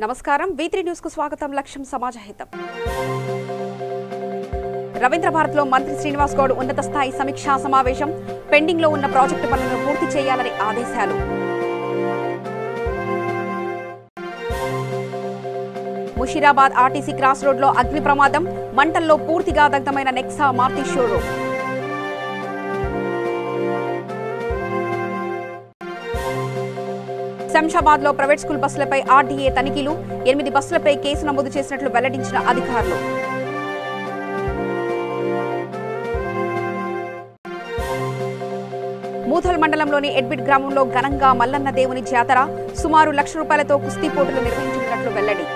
నమస్కారం V3 news కు స్వాగతం. లక్ష్యం సమాజహితం. రవీంద్ర భారత్ లో మంత్రి శ్రీనివాస్ గౌడ్ ఉన్నత స్థాయి సమీక్షా సమావేశం. పెండింగ్ లో ఉన్న ప్రాజెక్టు పనులను పూర్తి చేయాలని ఆదేశాలు. ముషీరాబాద్ ఆర్టీసీ క్రాస్ రోడ్ లో అగ్ని ప్రమాదం. మంటల్లో పూర్తిగా దగ్ధమైన నెక్సా మారుతి షోరూమ్. శంషాబాద్ లో ప్రైవేట్ స్కూల్ బస్సులపై ఆర్డీఏ తనిఖీలు. 8 బస్సులపై కేసు నమోదు చేసినట్లు వెల్లడించిన అధికారులు. మూథల్ మండలంలోని ఎడ్బిట్ గ్రామంలో ఘనంగా మల్లన్న దేవుని జాతర. సుమారు ₹1,00,000 కుస్తీ పోటీలు నిర్వహించినట్లు వెల్లడి.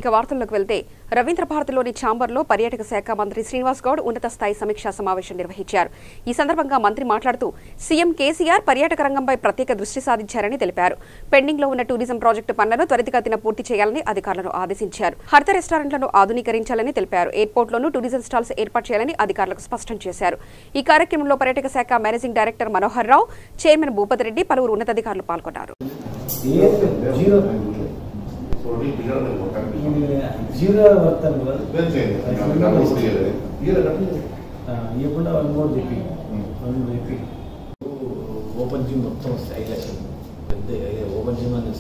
ఇక వార్తల్లోకి వెళ్తే రవీంద్ర భారత్లోని ఛాంబర్లో పర్యాటక శాఖ మంత్రి శ్రీనివాస్ గౌడ్ ఉన్నత స్థాయి సమీక్షా సమావేశం నిర్వహించారు. ఈ సందర్భంగా మంత్రి మాట్లాడుతూ సీఎం కేసీఆర్ పర్యాటక రంగంపై ప్రత్యేక దృష్టి సాధించారని తెలిపారు. పెండింగ్ లో ఉన్న టూరిజం ప్రాజెక్టు పనులను త్వరితగతిన పూర్తి చేయాలని అధికారులను ఆదేశించారు. హరిత రెస్టారెంట్లను ఆధునీకరించాలని తెలిపారు. ఎయిర్పోర్ట్లోనూ టూరిజం స్టాల్స్ ఏర్పాటు చేయాలని అధికారులకు స్పష్టం చేశారు. ఈ కార్యక్రమంలో పర్యాటక శాఖ మేనేజింగ్ డైరెక్టర్ మనోహర్ రావు, చైర్మన్ భూపతి రెడ్డి, పలువురు ఉన్నతాధికారులు పాల్గొన్నారు. ఓపెన్ జిమ్ మొత్తం 5 లక్షలు పెద్ద ఓపెన్ జిమ్ అని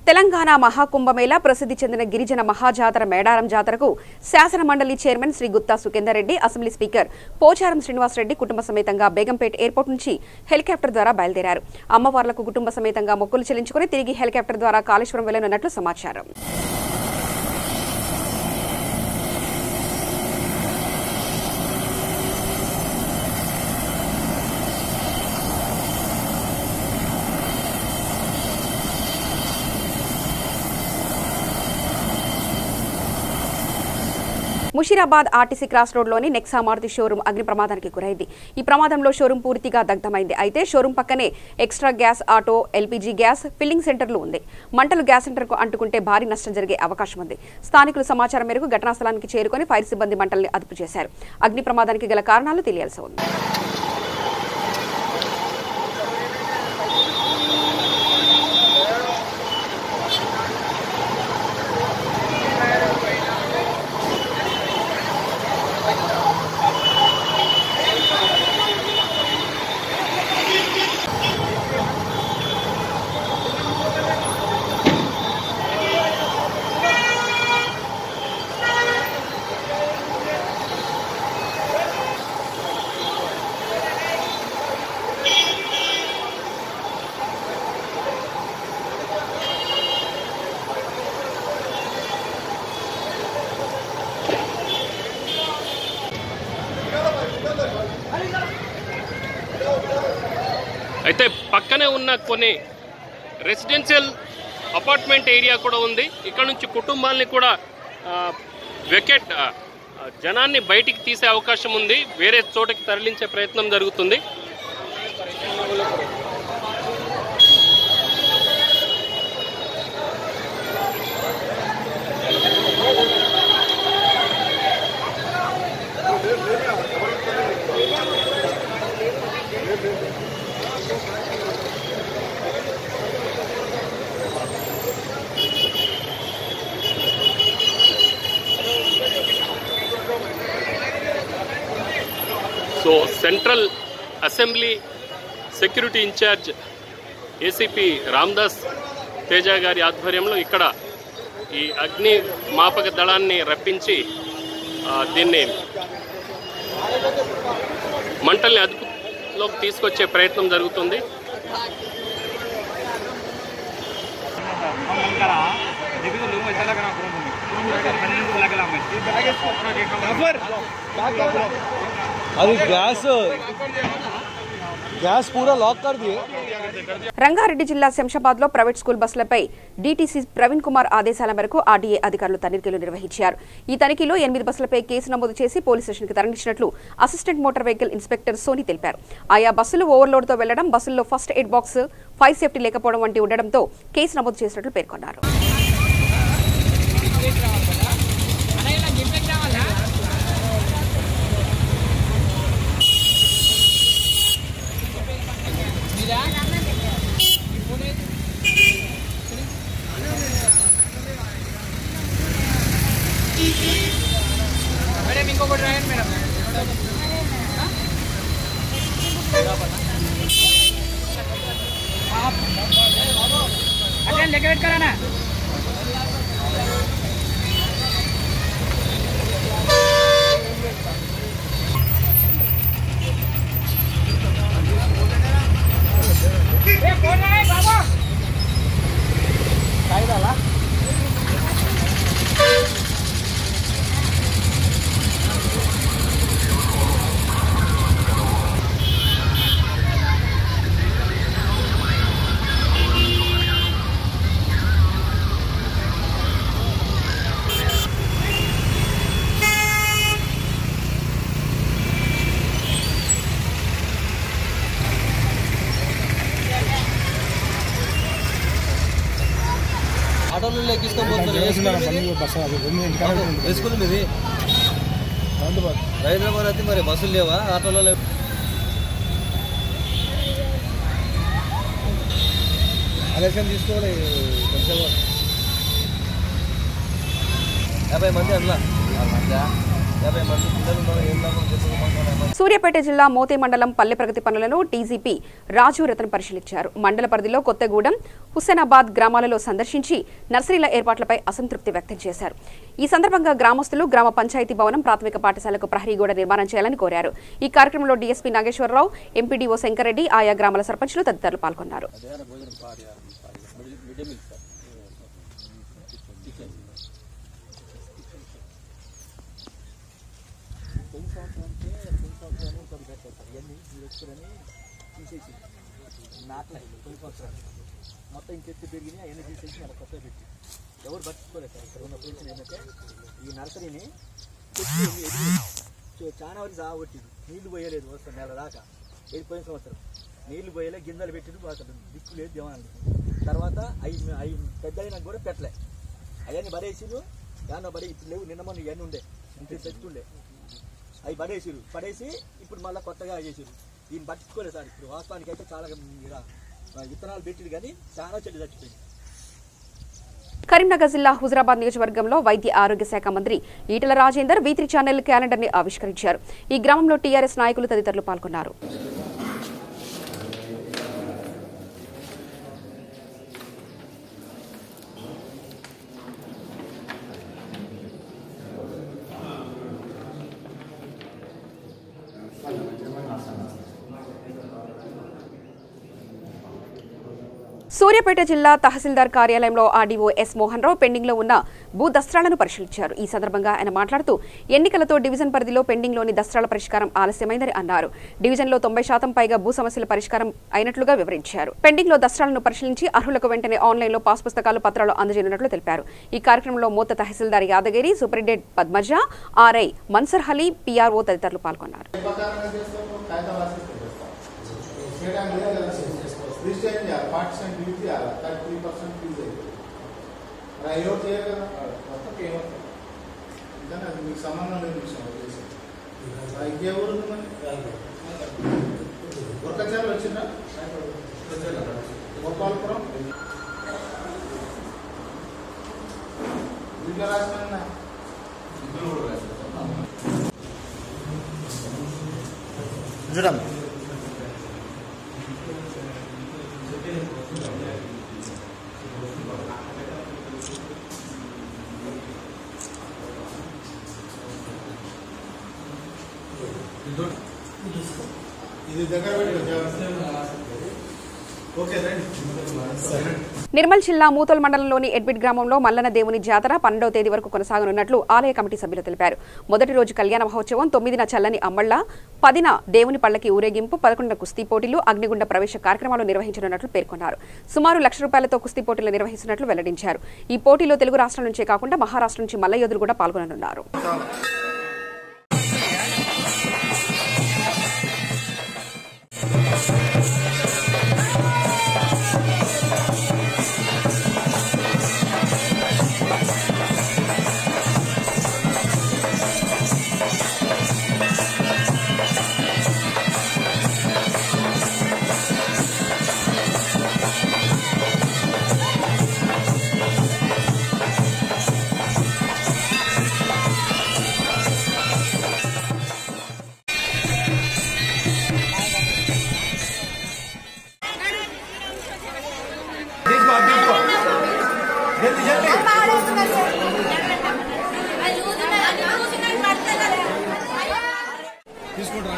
తెలంగాణ మహాకుంభమేళా ప్రసిద్ధి చెందిన గిరిజన మహాజాతర మేడారం జాతరకు శాసన మండలి chairman Shri Gutta Sukhender Reddy, assembly speaker Pocharam Srinivasa Reddy కుటుంబ సమేతంగా బేగంపేట్ ఎయిర్పోర్ట్ నుంచి హెలికాప్టర్ ద్వారా బయలుదేరారు. అమ్మవార్లకు కుటుంబ సమేతంగా మొక్కులు చెల్లించుకుని తిరిగి హెలికాప్టర్ ద్వారా కాళేశ్వరం వెళ్లనున్నట్లు సమాచారం. ముషీరాబాద్ ఆర్టీసీ క్రాస్ రోడ్లోని నెక్సా మారుతి షోరూమ్ అగ్ని ప్రమాదానికి గురైంది. ఈ ప్రమాదంలో షోరూమ్ పూర్తిగా దగ్ధమైంది. అయితే షోరూమ్ పక్కనే extra gas, auto, LPG gas filling సెంటర్లు ఉంది. మంటలు గ్యాస్ సెంటర్కు అంటుకుంటే భారీ నష్టం జరిగే అవకాశం ఉంది. స్థానికులు సమాచారం మేరకు ఘటనా స్థలానికి చేరుకుని ఫైర్ సిబ్బంది మంటల్ని అదుపు చేశారు. అగ్ని ప్రమాదానికి గల కారణాలు తెలియాల్సి ఉంది. అయితే పక్కనే ఉన్న కొన్ని రెసిడెన్షియల్ అపార్ట్మెంట్ ఏరియా కూడా ఉంది. ఇక్కడ నుంచి కుటుంబాలని కూడా జనాన్ని బయటికి తీసే అవకాశం ఉంది. వేరే చోటకి తరలించే ప్రయత్నం జరుగుతుంది. So central assembly security incharge ACP Ramdas Teja గారి ఆధ్వర్యంలో ఇక్కడ ఈ అగ్ని మాపక దళాన్ని రప్పించి దీన్ని మంటల్ని అదుపులోకి తీసుకొచ్చే ప్రయత్నం జరుగుతుంది. अभी गैस पूरा लॉक कर दिए। రంగారెడ్డి జిల్లా శంషాబాద్ లో private school బస్సులపై DTC Praveen Kumar ఆదేశాల మేరకు ఆర్డీఏ అధికారులు తనిఖీలు నిర్వహించారు. ఈ తనిఖీలో 8 బస్సులపై కేసు నమోదు చేసి పోలీస్ స్టేషన్కి తరలించినట్లు assistant motor vehicle inspector Soni తెలిపారు. ఆయా బస్సులు ఓవర్లోడ్ తో వెళ్లడం, బస్సుల్లో first aid box, fire safety లేకపోవడం వంటి ఉండడంతో కేసు నమోదు చేసినట్లు పేర్కొన్నారు. హైదరాబాద్ అయితే మరి బస్సులు లేవా ఆటోలో లేవు ఆలస్యం తీసుకోవాలి కొంచెం 50 మంది అట్లా 50 మంది పిల్లలు ఉన్నారు ఏం లాభం చెప్పు. సూర్యాపేట జిల్లా మోతే మండలం పల్లె ప్రగతి పనులను డీజీపీ రాజు రతన్ పరిశీలించారు. మండల పరిధిలో కొత్తగూడెం, హుస్సేనాబాద్ గ్రామాలలో సందర్శించి నర్సరీల ఏర్పాట్లపై అసంతృప్తి వ్యక్తం చేశారు. ఈ సందర్భంగా గ్రామస్తులు గ్రామ పంచాయతీ భవనం, ప్రాథమిక పాఠశాలకు ప్రహరీ గోడ నిర్మాణం చేయాలని కోరారు. ఈ కార్యక్రమంలో డీఎస్పీ నాగేశ్వరరావు, ఎంపీడీఓ శంకర్రెడ్డి, ఆయా గ్రామాల సర్పంచులు తదితరులు పాల్గొన్నారు. మొత్తం ఇంకెత్తి పెరిగినాయి అవన్నీ తీసేసి అలా కొత్త పెట్టి ఎవరు పట్టించుకోలేదు సార్. ఇక్కడ ఉన్న పొజిషన్ ఏంటంటే ఈ నర్సరీని చాలా వరకు సాగొట్టింది. నీళ్లు పోయలేదు వస్తుంది నెల దాకా పోయిన సంవత్సరం నీళ్లు పోయలే, గింజలు పెట్టిండు అసలు దిక్కు లేదు దేవాలని. తర్వాత అవి పెద్ద అయినా కూడా పెట్టలే, అవన్నీ పడేసిరు. దాన్ని పడే ఇప్పుడు లేవు, నిన్న మొన్న ఇవన్నీ ఉండే ఇంటి చెట్టుండే అవి పడేసి ఇప్పుడు మళ్ళీ కొత్తగా చేసిరు. దీన్ని పట్టించుకోలేదు సార్. ఇప్పుడు వాస్తవానికి అయితే చాలా విత్తనాలు పెట్టిరు కానీ చాలా చెట్టు చచ్చిపోయింది. కరీంనగర్ జిల్లా హుజరాబాద్ నియోజకవర్గంలో వైద్య ఆరోగ్య శాఖ మంత్రి Etela Rajender V3 channel calendar ని ఆవిష్కరించారు. ఈ గ్రామంలో టీఆర్ఎస్ నాయకులు తదితరులు పాల్గొన్నారు. సూర్యాపేట జిల్లా తహసీల్దార్ కార్యాలయంలో RDO yes Mohan Rao pending లో ఉన్న భూ దస్త్రాలను పరిశీలించారు. ఈ సందర్భంగా ఆయన మాట్లాడుతూ ఎన్నికలతో డివిజన్ పరిధిలో పెండింగ్ లోని దస్త్రాల పరిష్కారం ఆలస్యమైందని అన్నారు. డివిజన్ లో 90% పైగా భూ సమస్యల పరిష్కారం అయినట్లుగా వివరించారు. పెండింగ్ లో దస్త్రాలను పరిశీలించి అర్హులకు వెంటనే ఆన్లైన్ లో పాస్ పుస్తకాలు, పత్రాలు అందజేయనున్నట్లు తెలిపారు. ఈ కార్యక్రమంలో మోత తహసీల్దార్ Yadagiri, superintendent Padmaja, RI మన్సర్ Ali, PRO తదితరులు పాల్గొన్నారు. పార్టిషన్ ఫీజు చేయాలి, 33% ఫీజు అవుతుంది. ఎవరు చేయాలి కదా, మొత్తం ఏమవుతుంది కానీ అది మీకు సంబంధం లేని విషయం వచ్చేసి ఇంకెవరు వర్కచారులు వచ్చిందా గోపాలపురం వీళ్ళు రాసిన చూడండి నిర్మల్ జిల్లా మూతోల్ మండలంలోని ఎడ్బిట్ గ్రామంలో మల్లన్న దేవుని జాతర 12వ తేదీ వరకు కొనసాగనున్నట్లు ఆలయ కమిటీ సభ్యులు తెలిపారు. మొదటి రోజు కళ్యాణ మహోత్సవం, 9న చల్లని అమ్మళ్ల, 10న దేవుని పల్లకి ఊరేగింపు, 11న కుస్తీ పోటీలు, అగ్నిగుండ ప్రవేశ కార్యక్రమాలు నిర్వహించనున్నట్లు పేర్కొన్నారు. సుమారు ₹1,00,000తో కుస్తీ పోటీలు నిర్వహిస్తున్నట్లు వెల్లడించారు. ఈ పోటీలో తెలుగు రాష్ట్రాల నుంచే కాకుండా మహారాష్ట్ర నుంచి మల్ల యోధులు కూడా పాల్గొననున్నారు. ఓం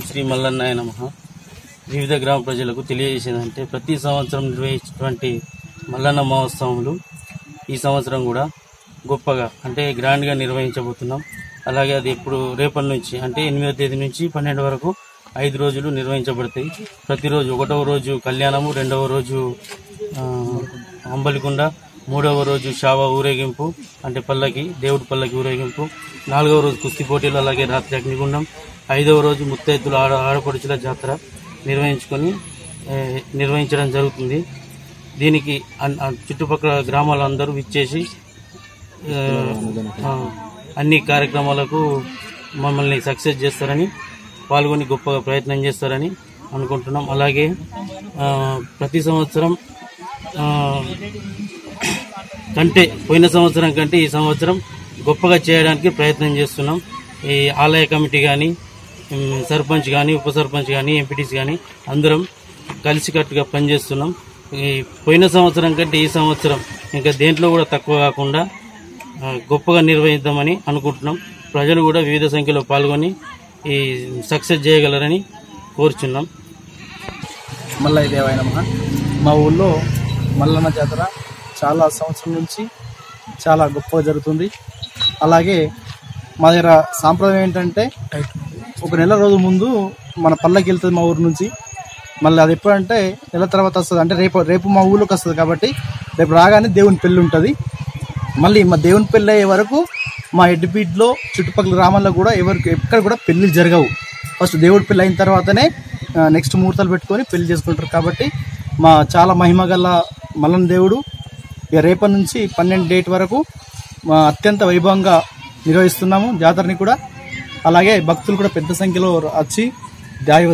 శ్రీ మల్లన్నాయ నమః. వివిధ గ్రామ ప్రజలకు తెలియజేసేదంటే ప్రతి సంవత్సరం నిర్వహించేటువంటి మల్లన్న మహోత్సవములు ఈ సంవత్సరం కూడా గొప్పగా అంటే గ్రాండ్గా నిర్వహించబోతున్నాం. అలాగే అది ఇప్పుడు రేపటి నుంచి అంటే 8వ తేదీ నుంచి 12 వరకు 5 రోజులు నిర్వహించబడతాయి. ప్రతిరోజు 1వ రోజు కళ్యాణము, 2వ రోజు అంబలికుండ, 3వ రోజు శావ ఊరేగింపు అంటే పల్లకి దేవుడి పల్లకి ఊరేగింపు, 4వ రోజు కుస్తీ పోటీలు, అలాగే రాత్రి అగ్నిగుండం, 5వ రోజు ముత్తైదుల ఆడపడుచుల జాతర నిర్వహించడం జరుగుతుంది. దీనికి చుట్టుపక్కల గ్రామాలందరూ విచ్చేసి అన్ని కార్యక్రమాలకు మమ్మల్ని సక్సెస్ చేస్తారని, పాల్గొని గొప్పగా ప్రయత్నం చేస్తారని అనుకుంటున్నాం. అలాగే ప్రతి సంవత్సరం కంటే పోయిన సంవత్సరం కంటే ఈ సంవత్సరం గొప్పగా చేయడానికి ప్రయత్నం చేస్తున్నాం. ఈ ఆలయ కమిటీ కానీ, సర్పంచ్ కానీ, ఉప సర్పంచ్ కానీ, ఎంపీటీసీ కానీ అందరం కలిసికట్టుగా పనిచేస్తున్నాం. ఈ పోయిన సంవత్సరం కంటే ఈ సంవత్సరం ఇంకా దేంట్లో కూడా తక్కువ కాకుండా గొప్పగా నిర్వహిద్దామని అనుకుంటున్నాం. ప్రజలు కూడా వివిధ సంఖ్యలో పాల్గొని ఈ సక్సెస్ చేయగలరని కోరుచున్నాం. మల్లయ్య దేవాయ నమః. మా ఊళ్ళో మల్లన్న జాతర చాలా సంవత్సరం నుంచి చాలా గొప్పగా జరుగుతుంది. అలాగే మా దగ్గర సాంప్రదాయం ఏంటంటే ఒక నెల రోజుల ముందు మన పల్లకి వెళ్తుంది మా ఊరు నుంచి. మళ్ళీ అది ఎప్పుడంటే నెల తర్వాత వస్తుంది, అంటే రేపు మా ఊళ్ళోకి వస్తుంది. కాబట్టి రేపు రాగానే దేవుని పెళ్ళి ఉంటుంది. మళ్ళీ మా దేవుని పెళ్ళి అయ్యే వరకు మా ఎడ్డిపీట్లో చుట్టుపక్కల గ్రామాల్లో కూడా ఎక్కడ కూడా పెళ్ళిళ్ళు జరగవు. ఫస్ట్ దేవుడి పెళ్ళి అయిన తర్వాతనే నెక్స్ట్ ముహూర్తాలు పెట్టుకొని పెళ్లి చేసుకుంటారు. కాబట్టి మా చాలా మహిమ గల మల్లన్న దేవుడు ఇక రేపటి నుంచి 12 డేట్ వరకు అత్యంత వైభవంగా నిర్వహిస్తున్నాము జాతరని కూడా. అలాగే భక్తులు కూడా పెద్ద సంఖ్యలో వచ్చి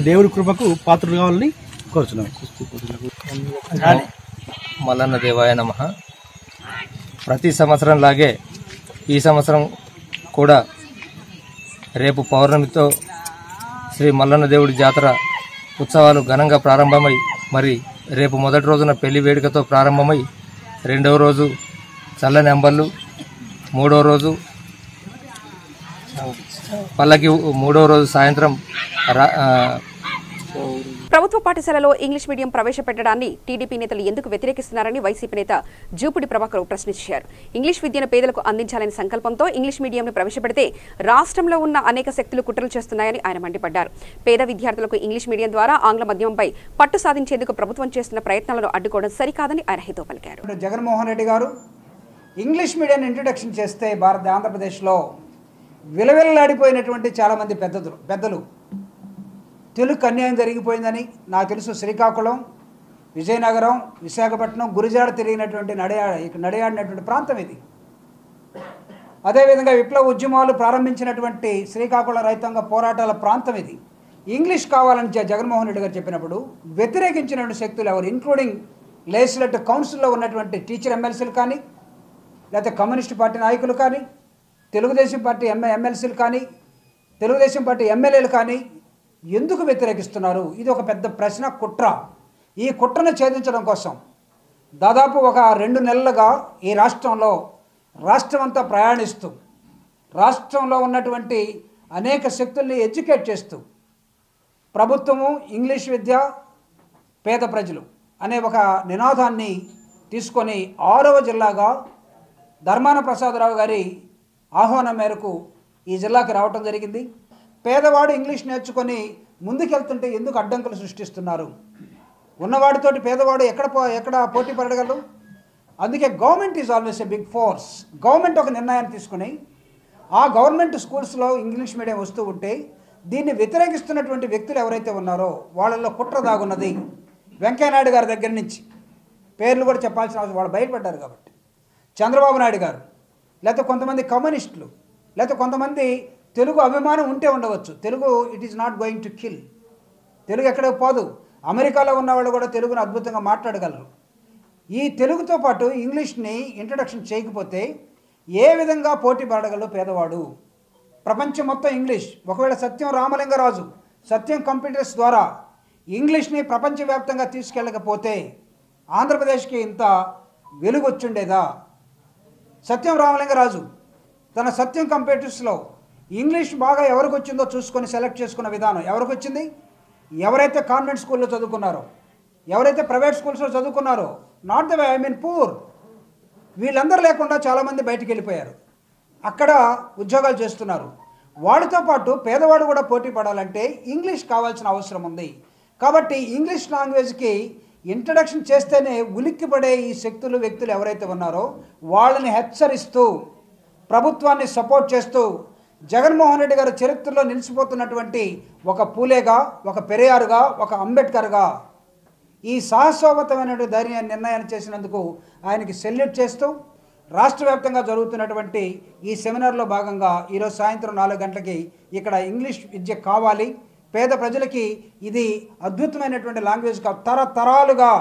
దేవుడి కృపకు పాత్రలు కావాలని కోరుచున్నాము. మల్లన్న దేవాయ నమః. ప్రతి సంవత్సరం లాగే ఈ సంవత్సరం కూడా రేపు పౌర్ణమితో శ్రీ మల్లన్న దేవుడి జాతర ఉత్సవాలు ఘనంగా ప్రారంభమై మరి రేపు మొదటి రోజున పెళ్లి వేడుకతో ప్రారంభమై 2వ రోజు చల్లని అంబళ్ళు, 3వ రోజు పల్లకి, 3వ రోజు సాయంత్రం ప్రభుత్వ పాఠశాలలో ఇంగ్లీష్ మీడియం ప్రవేశపెట్టడాన్ని టీడీపీ నేతలు ఎందుకు వ్యతిరేకిస్తున్నారని వైసీపీ నేత జూపుడి ప్రభాకర్ ప్రశ్నించారు. ఇంగ్లీష్ విద్యను పేదలకు అందించాలనే సంకల్పంతో ఇంగ్లీష్ మీడియంను ప్రవేశపెడితే రాష్ట్రంలో ఉన్న అనేక శక్తులు కుట్రలు చేస్తున్నాయని ఆయన మండిపడ్డారు. పేద విద్యార్థులకు ఇంగ్లీష్ మీడియం ద్వారా ఆంగ్ల మాధ్యమంపై పట్టు సాధించేందుకు ప్రభుత్వం చేస్తున్న ప్రయత్నాలను అడ్డుకోవడం సరికాదని ఆయన హితో పలికారు. జగన్మోహన్ రెడ్డి గారు ఇంగ్లీష్ మీడియాన్ని ఇంట్రొడక్షన్ చేస్తే ఆంధ్రప్రదేశ్లో విలవిల్లాడిపోయినటువంటి చాలామంది పెద్దలు తెలుగు అన్యాయం జరిగిపోయిందని నాకు తెలుసు. శ్రీకాకుళం, విజయనగరం, విశాఖపట్నం, గురిజాడ తిరిగినటువంటి నడియాడినటువంటి ప్రాంతం ఇది. అదేవిధంగా విప్లవ ఉద్యమాలు ప్రారంభించినటువంటి శ్రీకాకుళం రైతాంగ పోరాటాల ప్రాంతం ఇది. ఇంగ్లీష్ కావాలని జగన్మోహన్ రెడ్డి గారు చెప్పినప్పుడు వ్యతిరేకించినటువంటి శక్తులు ఎవరు, ఇంక్లూడింగ్ లెజిస్లేటివ్ కౌన్సిల్లో ఉన్నటువంటి టీచర్ ఎమ్మెల్సీలు కానీ, లేకపోతే కమ్యూనిస్ట్ పార్టీ నాయకులు కానీ, తెలుగుదేశం పార్టీ ఎమ్మెల్సీలు కానీ, తెలుగుదేశం పార్టీ ఎమ్మెల్యేలు కానీ ఎందుకు వ్యతిరేకిస్తున్నారు? ఇది ఒక పెద్ద ప్రశ్న, కుట్ర. ఈ కుట్రను ఛేదించడం కోసం దాదాపు ఒక 2 నెలలుగా ఈ రాష్ట్రం అంతా ప్రయాణిస్తూ రాష్ట్రంలో ఉన్నటువంటి అనేక శక్తుల్ని ఎడ్యుకేట్ చేస్తూ ప్రభుత్వము ఇంగ్లీష్ విద్య పేద ప్రజలు అనే ఒక నినాదాన్ని తీసుకొని 6వ జిల్లాగా ధర్మాన ప్రసాదరావు గారి ఆహ్వానం మేరకు ఈ జిల్లాకి రావటం జరిగింది. పేదవాడు ఇంగ్లీష్ నేర్చుకొని ముందుకెళ్తుంటే ఎందుకు అడ్డంకులు సృష్టిస్తున్నారు? ఉన్నవాడితోటి పేదవాడు ఎక్కడ పోటీ పడగలరు? అందుకే government is always a big force. Government ఒక నిర్ణయాన్ని తీసుకుని ఆ గవర్నమెంట్ స్కూల్స్లో ఇంగ్లీష్ మీడియం వస్తూ ఉంటే దీన్ని వ్యతిరేకిస్తున్నటువంటి వ్యక్తులు ఎవరైతే ఉన్నారో వాళ్ళల్లో కుట్ర దాగున్నది. వెంకయ్యనాయుడు గారి దగ్గర నుంచి పేర్లు కూడా చెప్పాల్సిన అవసరం, వాళ్ళు బయటపడ్డారు కాబట్టి చంద్రబాబు నాయుడు గారు, లేకపోతే కొంతమంది కమ్యూనిస్టులు, లేకపోతే కొంతమంది తెలుగు అభిమానం ఉంటే ఉండవచ్చు. Telugu it is not going to kill. Telugu ఎక్కడికి పోదు. అమెరికాలో ఉన్నవాళ్ళు కూడా తెలుగును అద్భుతంగా మాట్లాడగలరు. ఈ తెలుగుతో పాటు ఇంగ్లీష్ని ఇంట్రడక్షన్ చేయకపోతే ఏ విధంగా పోటీ పడగలరు పేదవాడు? ప్రపంచం మొత్తం ఇంగ్లీష్. ఒకవేళ సత్యం రామలింగరాజు సత్యం కంప్యూటర్స్ ద్వారా ఇంగ్లీష్ని ప్రపంచవ్యాప్తంగా తీసుకెళ్ళకపోతే ఆంధ్రప్రదేశ్కి ఇంత వెలుగు వచ్చుండేదా? సత్యం రామలింగరాజు తన సత్యం కంప్యూటర్స్లో ఇంగ్లీష్ బాగా ఎవరికి వచ్చిందో చూసుకొని సెలెక్ట్ చేసుకున్న విధానం ఎవరికి వచ్చింది? ఎవరైతే కాన్వెంట్ స్కూల్లో చదువుకున్నారో, ఎవరైతే ప్రైవేట్ స్కూల్స్లో చదువుకున్నారో, not the I mean poor, వీళ్ళందరూ లేకుండా చాలామంది బయటికి వెళ్ళిపోయారు. అక్కడ ఉద్యోగాలు చేస్తున్నారు. వాళ్ళతో పాటు పేదవాడు కూడా పోటీ పడాలంటే ఇంగ్లీష్ కావాల్సిన అవసరం ఉంది. కాబట్టి ఇంగ్లీష్ లాంగ్వేజ్కి ఇంట్రడక్షన్ చేస్తేనే ఉలిక్కిపడే ఈ శక్తులు వ్యక్తులు ఎవరైతే ఉన్నారో వాళ్ళని హెచ్చరిస్తూ ప్రభుత్వాన్ని సపోర్ట్ చేస్తూ జగన్మోహన్ రెడ్డి గారి చరిత్రలో నిలిచిపోతున్నటువంటి ఒక పూలేగా, ఒక పెరియారుగా, ఒక అంబేద్కర్గా ఈ సాహసోపతమైనటువంటి ధైర్యాన్ని నిర్ణయాన్ని చేసినందుకు ఆయనకి సెల్యూట్ చేస్తూ రాష్ట్ర వ్యాప్తంగా జరుగుతున్నటువంటి ఈ సెమినార్లో భాగంగా ఈరోజు సాయంత్రం 4 గంటలకి ఇక్కడ ఇంగ్లీష్ విద్య కావాలి, పేద ప్రజలకి ఇది అద్భుతమైనటువంటి లాంగ్వేజ్ తరతరాలుగా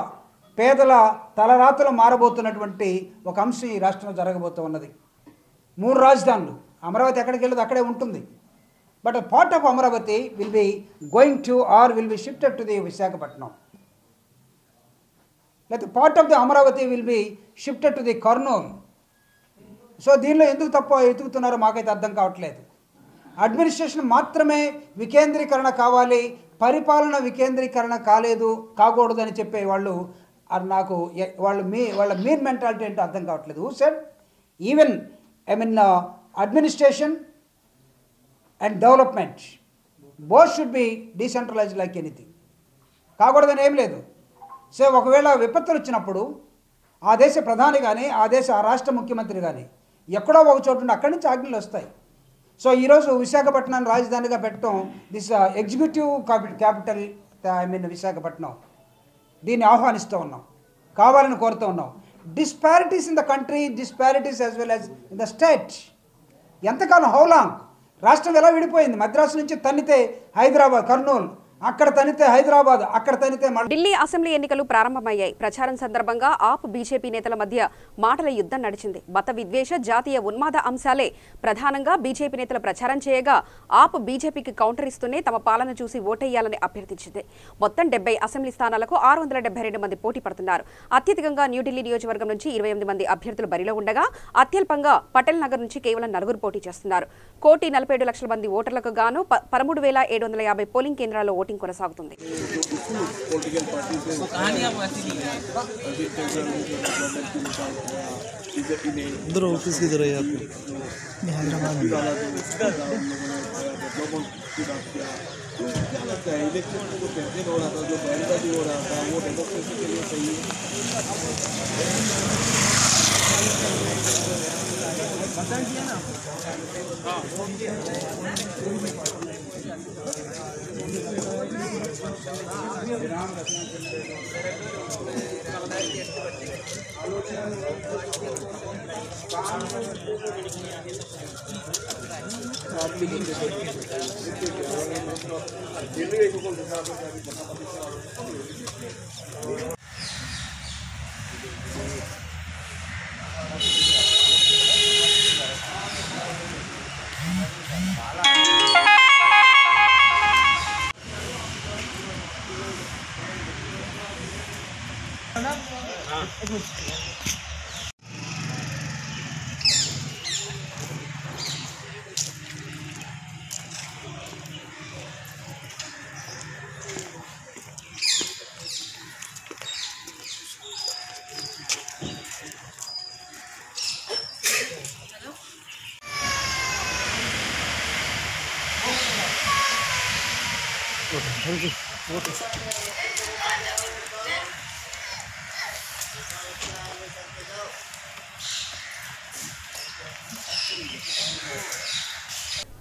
పేదల తలరాతలు మారబోతున్నటువంటి ఒక అంశం ఈ రాష్ట్రంలో జరగబోతూ ఉన్నది. 3 రాజధానులు. అమరావతి ఎక్కడికి వెళ్ళదు అక్కడే ఉంటుంది. But part of Amaravati will be going to are will be shifted to the Visakhapatnam. లేకపోతే part of the Amaravati will be shifted to the Kurnool. So దీనిలో ఎందుకు తప్ప ఎతుకుతున్నారో మాకైతే అర్థం కావట్లేదు. అడ్మినిస్ట్రేషన్ మాత్రమే వికేంద్రీకరణ కావాలి, పరిపాలన వికేంద్రీకరణ కాకూడదు అని చెప్పే వాళ్ళు నాకు వాళ్ళ మీన్ మెంటాలిటీ ఏంటో అర్థం కావట్లేదు. Who said even administration and development both should be decentralised like anything. కాకూడదని ఏం లేదు. సో ఒకవేళ విపత్తులు వచ్చినప్పుడు ఆ దేశ ప్రధాని కానీ ఆ రాష్ట్ర ముఖ్యమంత్రి కానీ ఎక్కడో ఒక చోటు అక్కడి నుంచి ఆజ్ఞలు వస్తాయి. సో ఈరోజు విశాఖపట్నాన్ని రాజధానిగా పెట్టడం దిస్ ఎగ్జిక్యూటివ్ క్యాపిటల్ విశాఖపట్నం, దీన్ని ఆహ్వానిస్తూ ఉన్నాం, కావాలని కోరుతూ ఉన్నాం. Disparities in the country, disparities as well as in the state. ఎంతకాలం, హౌ లాంగ్? రాష్ట్రం ఎలా విడిపోయింది? మద్రాసు నుంచి తన్నితే హైదరాబాద్, కర్నూలు, అక్కడ తనితే హైదరాబాద్, అక్కడ తనితే ఢిల్లీ అసెంబ్లీ ఎన్నికలు ప్రారంభమయ్యాయి. ప్రచారం సందర్భంగా ఆప్ బీజేపీ నేతల మధ్య మాటల యుద్ధం నడిచింది. మత విద్వేష, జాతీయ ఉన్మాద అంశాలే ప్రధానంగా బీజేపీ నేతలు ప్రచారం చేయగా ఆప్ బీజేపీకి కౌంటర్ ఇస్తూనే తమ పాలన చూసి ఓటేయాలని అభ్యర్థించింది. మొత్తం 70 అసెంబ్లీ స్థానాలకు 672 మంది పోటీ పడుతున్నారు. అత్యధికంగా న్యూఢిల్లీ నియోజకవర్గం నుంచి 28 మంది అభ్యర్థులు బరిలో ఉండగా అత్యల్పంగా పటేల్ నగర్ నుంచి కేవలం 4 పోటీ చేస్తున్నారు. 1,47,00,000 మంది ఓటర్లకు గాను 13,750 పోలింగ్ కేంద్రాల్లో ఓటింగ్ కొనసాగుతుంది.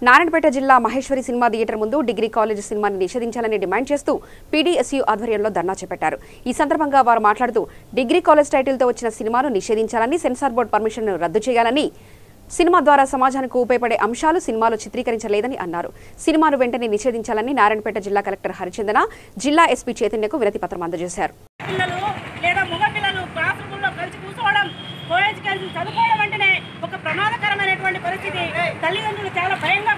నారాయణపేట జిల్లా మహేశ్వరి సినిమా థియేటర్ ముందు డిగ్రీ కాలేజ్ సినిమాని నిషేధించాలని డిమాండ్ చేస్తూ పీడీఎస్యూ ఆధ్వర్యంలో ధర్నా చేపట్టారు. ఈ సందర్భంగా వారు మాట్లాడుతూ డిగ్రీ కాలేజ్ టైటిల్తో వచ్చిన సినిమాను నిషేధించాలని, సెన్సార్ బోర్డు పర్మిషన్ రద్దు చేయాలని, సినిమా ద్వారా సమాజానికి ఉపయోగపడే అంశాలు సినిమాలో చిత్రీకరించలేదని అన్నారు. సినిమాను వెంటనే నిషేధించాలని నారాయణపేట జిల్లా కలెక్టర్ హరిచందన జిల్లా ఎస్పీ చైతన్యకు వినతి పత్రం అందజేశారు. చదువుకోవడం అంటేనే ఒక ప్రమాదకరమైనటువంటి పరిస్థితి. తల్లిదండ్రులు చాలా భయంగా,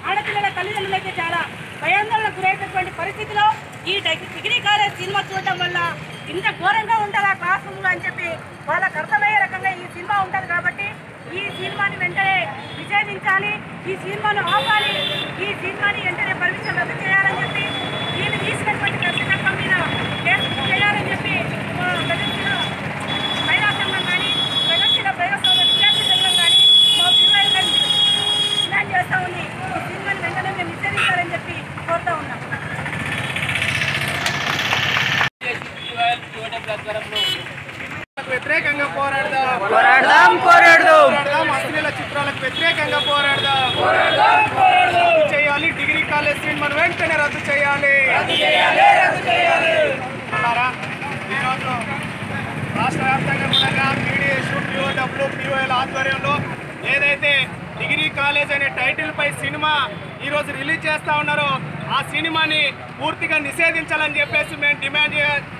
ఆడపిల్లల తల్లిదండ్రులు అయితే చాలా భయాందోళనకు గురైనటువంటి పరిస్థితిలో ఈ డిగ్రీ కాలేజ్ సినిమా చూడటం వల్ల ఇంత ఘోరంగా ఉంటుందా క్లాస్ రూమ్లో అని చెప్పి వాళ్ళకు అర్థమయ్యే రకంగా ఈ సినిమా ఉంటుంది. కాబట్టి ఈ సినిమాని వెంటనే నిషేధించాలి, ఈ సినిమాను ఆపాలి, ఈ సినిమాని వెంటనే పర్మిషన్ రద్దు చేయాలని చెప్పి, దీన్ని తీసుకున్నటువంటి దర్శకత్వం మీద కేసు చేయాలని చెప్పి మహిళా సంఘం కానీ ప్రగతిశీల ప్రజాస్వామ్య విద్యార్థి సంఘం కానీ మా పిల్లలు డిమాండ్ చేస్తూ ఉంది. ఈ సినిమాని వెంటనే మేము నిషేధించాలని చెప్పి కోరుతూ ఉన్నాం. వ్యతిరేకంగా పోరాడదాం, అశ్లీల చిత్రాలకు వ్యతిరేకంగా పోరాడదాం. రద్దు చేయాలి, డిగ్రీ కాలేజ్ సినిమాను వెంటనే రద్దు చేయాలి. ఈరోజు రాష్ట్ర వ్యాప్తంగా కూడా పీడీఎస్, పిఓడబ్ల్యూ, పిఓఎల్ ఆధ్వర్యంలో ఏదైతే డిగ్రీ కాలేజ్ అనే టైటిల్ పై సినిమా ఈరోజు రిలీజ్ చేస్తూ ఉన్నారో ఆ సినిమాని పూర్తిగా నిషేధించాలని చెప్పేసి మేము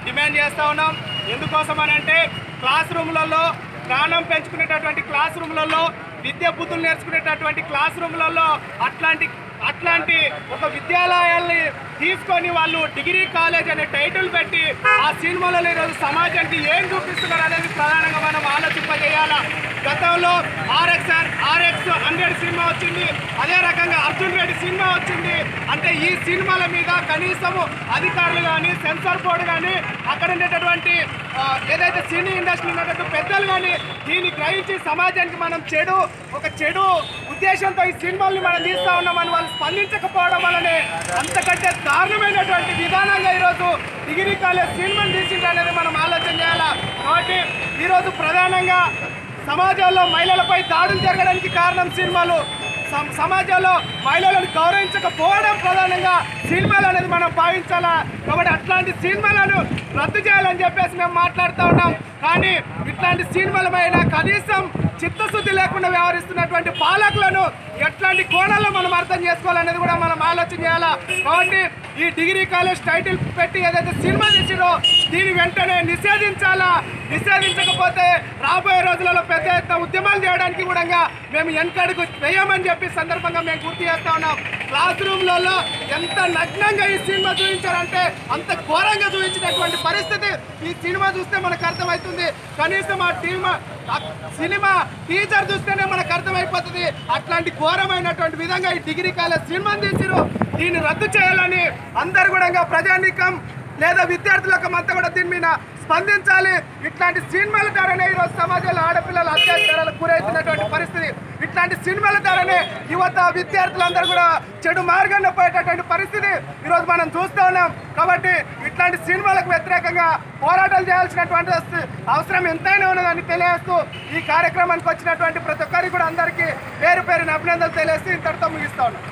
డిమాండ్ చేస్తూ ఉన్నాం. ఎందుకోసం అని అంటే క్లాస్ రూమ్లలో జ్ఞానం పెంచుకునేటటువంటి క్లాస్ రూమ్లలో, విద్య బుద్ధులు నేర్చుకునేటటువంటి క్లాస్ రూమ్లలో అట్లాంటి ఒక విద్యాలయాల్ని తీసుకొని వాళ్ళు డిగ్రీ కాలేజ్ అనే టైటిల్ పెట్టి ఆ సినిమాలలో ఈరోజు సమాజానికి ఏం చూపిస్తున్నారు అనేది ప్రధానంగా మనం ఆలోచింపజేయాలా. గతంలో RX 100 సినిమా వచ్చింది, అదే రకంగా అర్జున్ రెడ్డి సినిమా వచ్చింది. అంటే ఈ సినిమాల మీద కనీసము అధికారులు కానీ, సెన్సార్ బోర్డు కానీ, అక్కడ ఉండేటటువంటి ఏదైతే సినీ ఇండస్ట్రీ ఉన్నటువంటి పెద్దలు కానీ దీన్ని గ్రహించి సమాజానికి మనం ఒక చెడు ఉద్దేశంతో ఈ సినిమాల్ని మనం తీస్తూ ఉన్నామని వాళ్ళు స్పందించకపోవడం వల్లనే అంతకంటే దారుణమైనటువంటి విధానంగా ఈరోజు డిగ్రీ కాలేజ్ సినిమాని తీసింది అనేది మనం ఆలోచన చేయాలి. కాబట్టి ఈరోజు ప్రధానంగా సమాజంలో మహిళలపై దాడులు జరగడానికి కారణం సినిమాలు. సమాజంలో మహిళలను గౌరవించకపోవడం ప్రధానంగా సినిమాలు అనేది మనం భావించాలా. కాబట్టి అట్లాంటి సినిమాలను రద్దు చేయాలని చెప్పేసి మేము మాట్లాడుతూ ఉన్నాం. కానీ ఇట్లాంటి సినిమాల పైన కనీసం చిత్తశుద్ధి లేకుండా వ్యవహరిస్తున్నటువంటి పాలకులను ఎట్లాంటి కోణాల్లో మనం అర్థం చేసుకోవాలనేది కూడా మనం ఆలోచన చేయాలా. కాబట్టి ఈ డిగ్రీ కాలేజ్ టైటిల్ పెట్టి ఏదైతే సినిమా తీసిందో దీన్ని వెంటనే నిషేధించాలా. నిషేధించకపోతే రాబోయే రోజులలో పెద్ద ఎత్తున ఉద్యమాలు చేయడానికి కూడా మేము వెనకడుగు వేయమని చెప్పి సందర్భంగా మేము గుర్తు చేస్తా ఉన్నాం. క్లాస్ రూమ్లలో ఎంత నగ్నంగా ఈ సినిమా చూపించారంటే అంత ఘోరంగా చూపించినటువంటి పరిస్థితి ఈ సినిమా చూస్తే మనకు అర్థమవుతుంది. కనీసం ఆ సినిమా టీచర్ చూస్తేనే మనకు అర్థమైపోతుంది. అట్లాంటి ఘోరమైనటువంటి విధంగా ఈ డిగ్రీ కాలేజ్ సినిమాని తీసిరు. దీన్ని రద్దు చేయాలని అందరు కూడా ప్రజానీకం లేదా విద్యార్థులకు అంతా కూడా దీని మీద స్పందించాలి. ఇట్లాంటి సినిమాల ద్వారానే ఈరోజు సమాజంలో ఆడపిల్లలు అత్యాచారాలకు గురవుతున్నటువంటి పరిస్థితి. ఇట్లాంటి సినిమాల ద్వారానే యువత విద్యార్థులందరూ కూడా చెడు మార్గాన్ని పోయేటటువంటి పరిస్థితి ఈరోజు మనం చూస్తూ ఉన్నాం. కాబట్టి ఇట్లాంటి సినిమాలకు వ్యతిరేకంగా పోరాటాలు చేయాల్సినటువంటి అవసరం ఎంతైనా ఉన్నదని తెలియజేస్తూ ఈ కార్యక్రమానికి వచ్చినటువంటి ప్రతి ఒక్కరికి కూడా అందరికీ పేరు పేరున అభినందనలు తెలియజేస్తూ ఇంతటితో ముగిస్తా ఉన్నాం.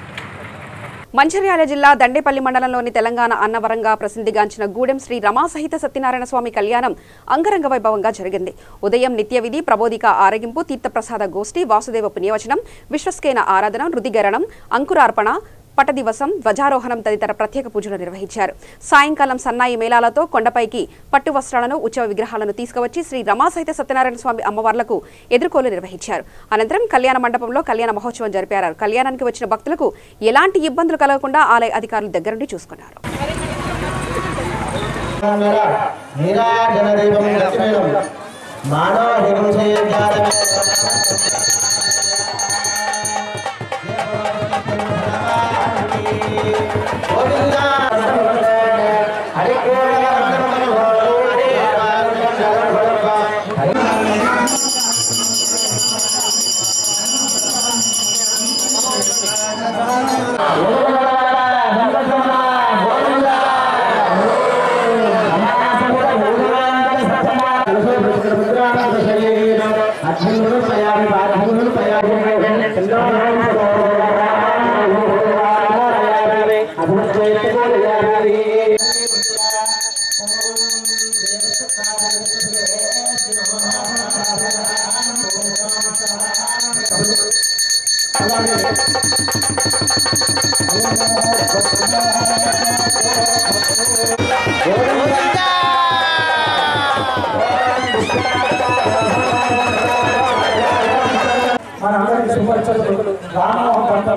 మంచిర్యాల జిల్లా దండేపల్లి మండలంలోని తెలంగాణ అన్నవరంగా ప్రసిద్ధిగాంచిన గూడెం శ్రీ రమా సహిత సత్యనారాయణ స్వామి కళ్యాణం అంగరంగ వైభవంగా జరిగింది. ఉదయం నిత్యవిధి, ప్రబోధిక ఆరగింపు, తీర్థప్రసాద గోష్ఠి, వాసుదేవ పుణ్యవచనం, విశ్వస్కేన ఆరాధన, రుదిగరణం, అంకురార్పణ, పటదివసం, ధ్వజారోహణం తదితర ప్రత్యేక పూజలు నిర్వహించారు. సాయంకాలం సన్నాయి మేళాలతో కొండపైకి పట్టు వస్త్రాలను, ఉత్సవ విగ్రహాలను తీసుకువచ్చి శ్రీ రమా సహిత సత్యనారాయణ స్వామి అమ్మవార్లకు ఎదుర్కోలు నిర్వహించారు. అనంతరం కళ్యాణ మండపంలో కళ్యాణ మహోత్సవం జరిపారు. కళ్యాణానికి వచ్చిన భక్తులకు ఎలాంటి ఇబ్బందులు కలగకుండా ఆలయ అధికారులు దగ్గరుండి చూసుకున్నారు. అధ్యయనం మనందరికీ శుభాకాంక్షలు. రామమోహన్ పంత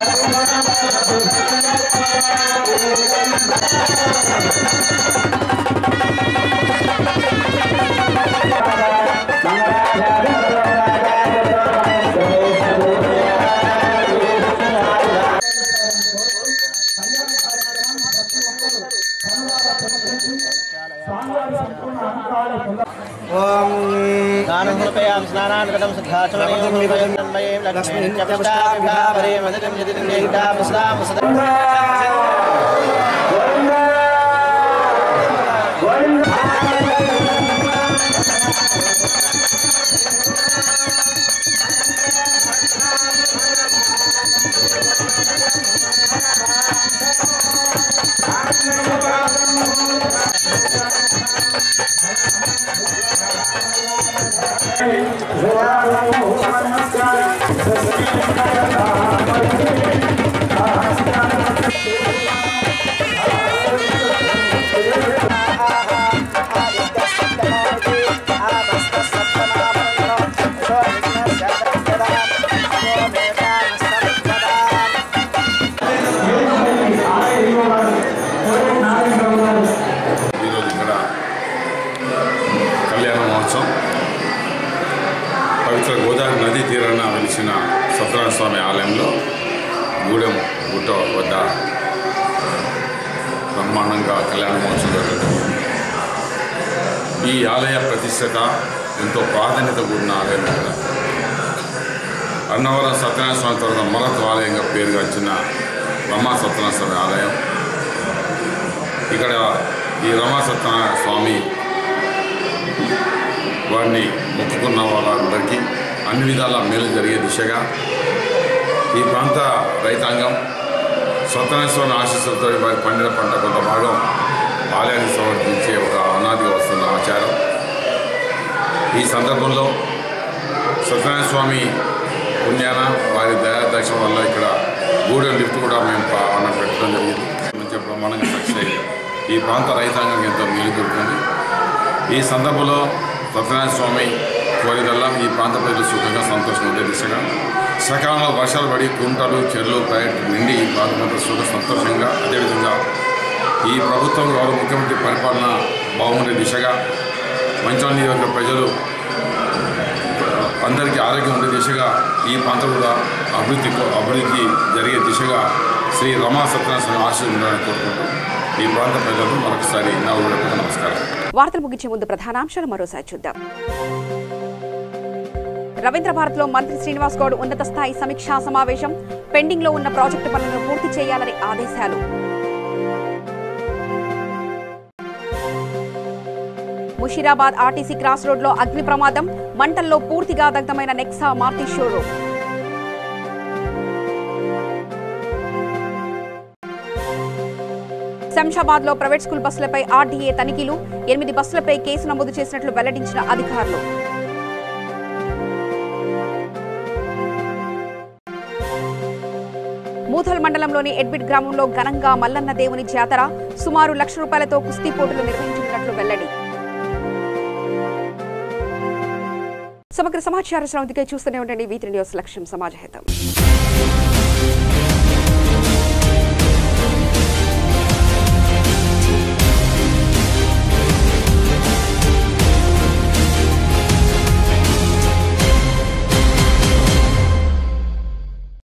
పవిత్ర గోదావరి నదీ తీరాన వెలిసిన సత్యనారాయణ స్వామి ఆలయంలో గూడెం గుట్ట వద్ద బ్రహ్మాండంగా కళ్యాణ మహోత్సవం జరుగుతుంది. ఈ ఆలయ ప్రతిష్టత ఎంతో ప్రాధాన్యత కూడిన ఆలయం. అన్నవరం సత్యనారాయణ స్వామి తర్వాత మరొక ఆలయంగా పేరుగాంచిన రమా సత్యనారాయణ స్వామి ఆలయం. ఇక్కడ ఈ రమా సత్యనారాయణ స్వామి వారిని మొక్కుకున్న వాళ్ళందరికీ అన్ని విధాల మేలు జరిగే దిశగా ఈ ప్రాంత రైతాంగం సత్యనారాయణ స్వామి ఆశీస్సులతో వారి పండిన పంట కొంత భాగం ఆలయాన్ని సమర్పించే ఒక అనాదిగా వస్తున్న ఆచారం. ఈ సందర్భంలో సత్యనారాయణ స్వామి పుణ్యాన వారి దయాదక్షం వల్ల ఇక్కడ గూడెం లిఫ్ట్ కూడా మేము పెట్టడం జరిగింది. మంచి బ్రహ్మాండంగా సక్సెస్ అయ్యి ఈ ప్రాంత రైతాంగం ఎంతో మేలు జరుగుతుంది. ఈ సందర్భంలో సత్యనారాయణ స్వామి కోరిదల్లా ఈ ప్రాంత ప్రజలు సుఖంగా సంతోషంగా ఉండే దిశగా సకాలంలో వర్షాలు పడి కుంటలు చెర్లు ప్రాజెక్టు నిండి ఈ ప్రాంతం సుఖ సంతోషంగా అదేవిధంగా ఈ ప్రభుత్వం గౌరవ ముఖ్యమంత్రి పరిపాలన బాగుండే దిశగా మంచాల నియోజకవర్గ ప్రజలు అందరికీ ఆరోగ్యం ఉండే దిశగా ఈ ప్రాంతం కూడా అభివృద్ధి జరిగే దిశగా శ్రీ రమా సత్యనారాయణ స్వామి ఆశీర్వాదం ఉండాలని కోరుకుంటూ ఈ ప్రాంత ప్రజలకు మరొకసారి నా ఊళ్ళకు నమస్కారం. వార్తలు ముగించే ముందు ప్రధానాంశాలు మరోసారి చూద్దాం. రవీంద్ర భారత్ లో మంత్రి శ్రీనివాస్ గౌడ్ ఉన్నత స్థాయి సమీక్షా సమావేశం. పెండింగ్ లో ఉన్న ప్రాజెక్టు పనులను పూర్తి చేయాలని ఆదేశాలు. ముషీరాబాద్ ఆర్టీసీ క్రాస్ రోడ్ లో అగ్ని ప్రమాదం. మంటల్లో పూర్తిగా దగ్ధమైన నెక్సా మార్తి షోరూమ్. శంషాబాద్ లో ప్రైవేట్ స్కూల్ బస్సులపై ఆర్డీఏ తనిఖీలు. 8 బస్సులపై కేసు నమోదు చేసినట్లు వెల్లడించిన అధికారులు. మూథల్ మండలంలోని ఎడ్బిట్ గ్రామంలో ఘనంగా మల్లన్న దేవుని జాతర. సుమారు ₹1,00,000తో కుస్తీ పోటీలు నిర్వహించినట్లు వెల్లడి. సమగ్ర సమాచార శ్రవంతికై చూస్తూనే ఉండండి V3 న్యూస్. లక్ష్యం సమాజ హితం.